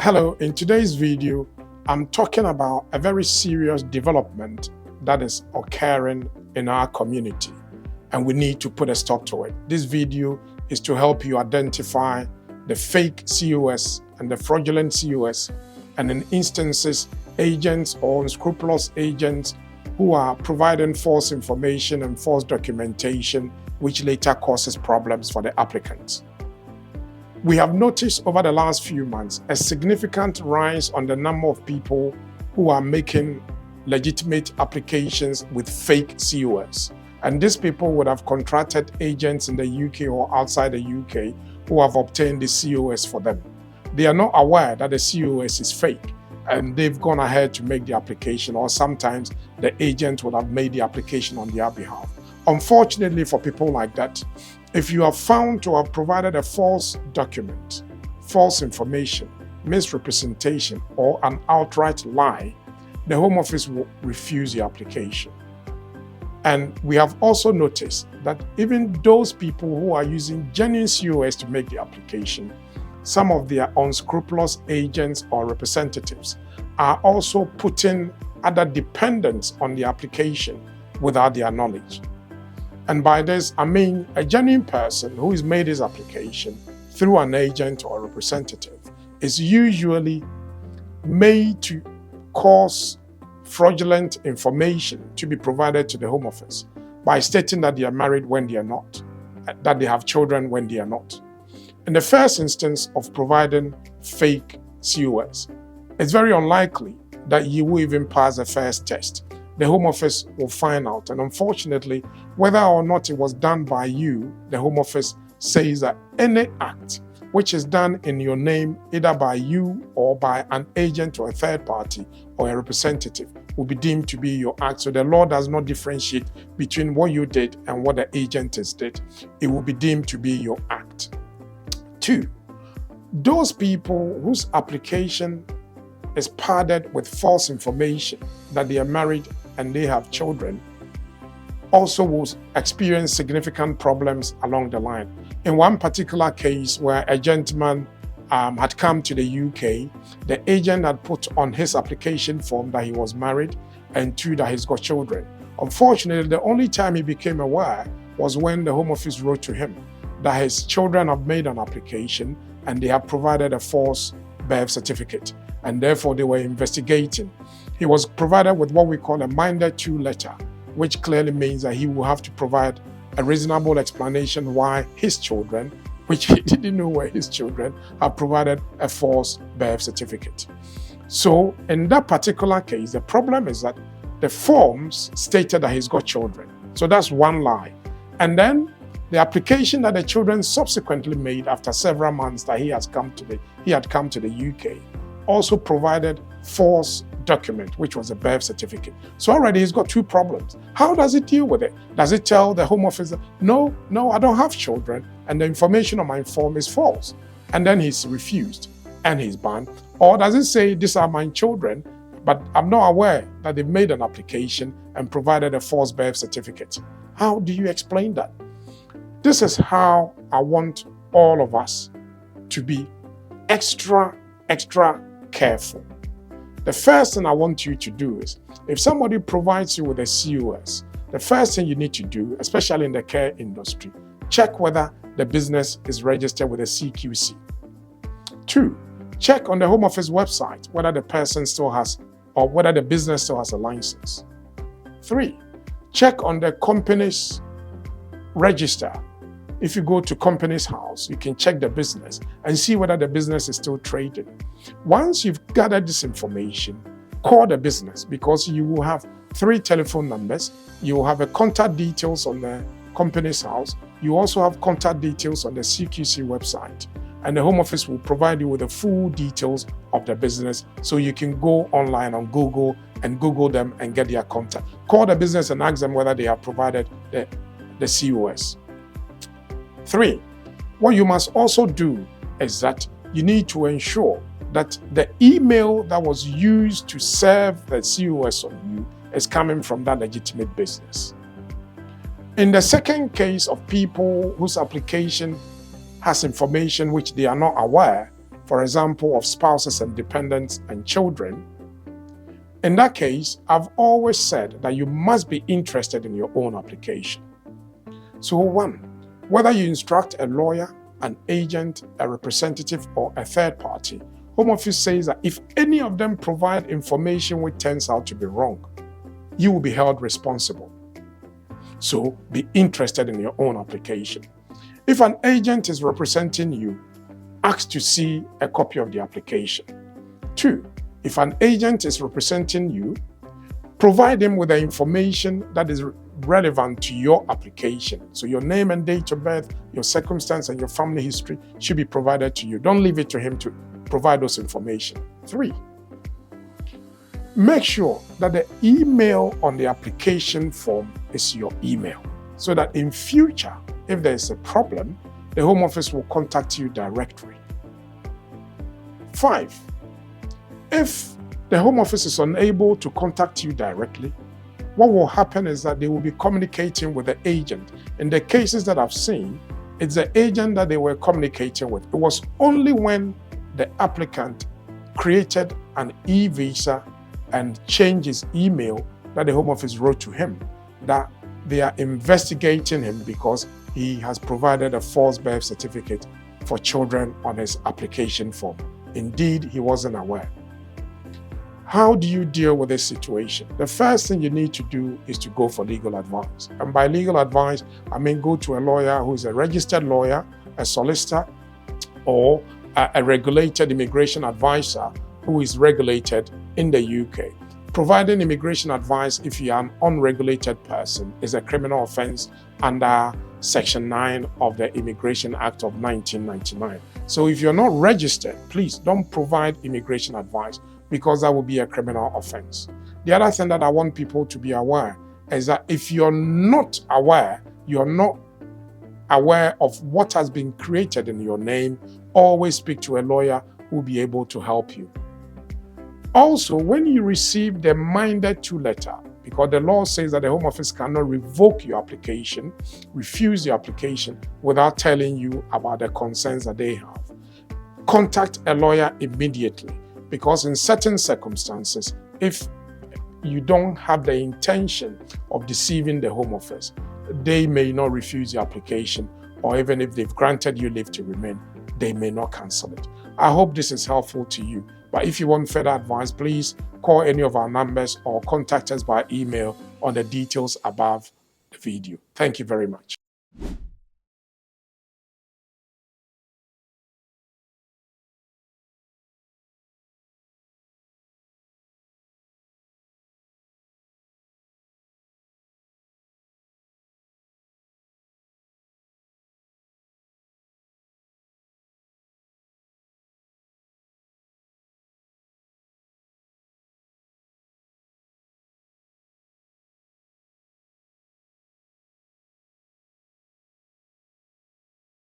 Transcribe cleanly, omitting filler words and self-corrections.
Hello, in today's video, I'm talking about a very serious development that is occurring in our community, and we need to put a stop to it. This video is to help you identify the fake COS and the fraudulent COS, and in instances, agents or unscrupulous agents who are providing false information and false documentation, which later causes problems for the applicants. We have noticed over the last few months a significant rise on the number of people who are making legitimate applications with fake COS. And these people would have contracted agents in the UK or outside the UK who have obtained the COS for them. They are not aware that the COS is fake, and they've gone ahead to make the application, or sometimes the agent would have made the application on their behalf. Unfortunately for people like that, if you are found to have provided a false document, false information, misrepresentation, or an outright lie, the Home Office will refuse the application. And we have also noticed that even those people who are using genuine COS to make the application, some of their unscrupulous agents or representatives are also putting other dependents on the application without their knowledge. And by this, I mean a genuine person who has made his application through an agent or a representative is usually made to cause fraudulent information to be provided to the Home Office by stating that they are married when they are not, that they have children when they are not. In the first instance of providing fake COS, it's very unlikely that you will even pass the first test. The Home Office will find out. And unfortunately, whether or not it was done by you, the Home Office says that any act which is done in your name, either by you or by an agent or a third party or a representative, will be deemed to be your act. So the law does not differentiate between what you did and what the agent did. It will be deemed to be your act. 2, those people whose application is padded with false information that they are married and they have children also will experience significant problems along the line. In one particular case where a gentleman had come to the UK, the agent had put on his application form that he was married and 2, that he's got children. Unfortunately, the only time he became aware was when the Home Office wrote to him that his children have made an application and they have provided a false birth certificate, and therefore they were investigating. He was provided with what we call a minded to letter, which clearly means that he will have to provide a reasonable explanation why his children, which he didn't know were his children, have provided a false birth certificate. So in that particular case, the problem is that the forms stated that he's got children. So that's one lie. And then the application that the children subsequently made after several months that he had come to the UK also provided false document, which was a birth certificate. So already he's got 2 problems. How does it deal with it? Does it tell the Home Office, no, I don't have children, and the information on my form is false, and then he's refused and he's banned? Or does it say, these are my children, but I'm not aware that they've made an application and provided a false birth certificate? How do you explain that? This is how I want all of us to be extra careful. The first thing I want you to do is, if somebody provides you with a COS, the first thing you need to do, especially in the care industry, check whether the business is registered with a CQC. 2, check on the Home Office website whether the person still has, or whether the business still has a license. 3, check on the company's register. If you go to Companies House, you can check the business and see whether the business is still trading. Once you've gathered this information, call the business, because you will have 3 telephone numbers. You will have a contact details on the Companies House. You also have contact details on the CQC website. And the Home Office will provide you with the full details of the business, so you can go online on Google and Google them and get their contact. Call the business and ask them whether they have provided the COS. 3, what you must also do is that you need to ensure that the email that was used to serve the COS on you is coming from that legitimate business. In the second case of people whose application has information which they are not aware, for example, of spouses and dependents and children, in that case, I've always said that you must be interested in your own application. So 1, whether you instruct a lawyer, an agent, a representative, or a third party, Home Office says that if any of them provide information which turns out to be wrong, you will be held responsible. So be interested in your own application. If an agent is representing you, ask to see a copy of the application. 2, if an agent is representing you, provide him with the information that is relevant to your application. So your name and date of birth, your circumstance, and your family history should be provided to you. Don't leave it to him to provide those information. 3, make sure that the email on the application form is your email, so that in future, if there is a problem, the Home Office will contact you directly. 5, if the Home Office is unable to contact you directly, what will happen is that they will be communicating with the agent. In the cases that I've seen, it's the agent that they were communicating with. It was only when the applicant created an e-visa and changed his email that the Home Office wrote to him that they are investigating him because he has provided a false birth certificate for children on his application form. Indeed, he wasn't aware. How do you deal with this situation? The first thing you need to do is to go for legal advice. And by legal advice, I mean go to a lawyer who is a registered lawyer, a solicitor, or a regulated immigration advisor who is regulated in the UK. Providing immigration advice if you are an unregulated person is a criminal offense under Section 9 of the Immigration Act of 1999. So if you're not registered, please don't provide immigration advice, because that will be a criminal offense. The other thing that I want people to be aware is that if you're not aware of what has been created in your name, always speak to a lawyer who will be able to help you. Also, when you receive the minded to letter, because the law says that the Home Office cannot revoke your application, refuse your application without telling you about the concerns that they have, contact a lawyer immediately. Because in certain circumstances, if you don't have the intention of deceiving the Home Office, they may not refuse your application, or even if they've granted you leave to remain, they may not cancel it. I hope this is helpful to you. But if you want further advice, please call any of our numbers or contact us by email on the details above the video. Thank you very much.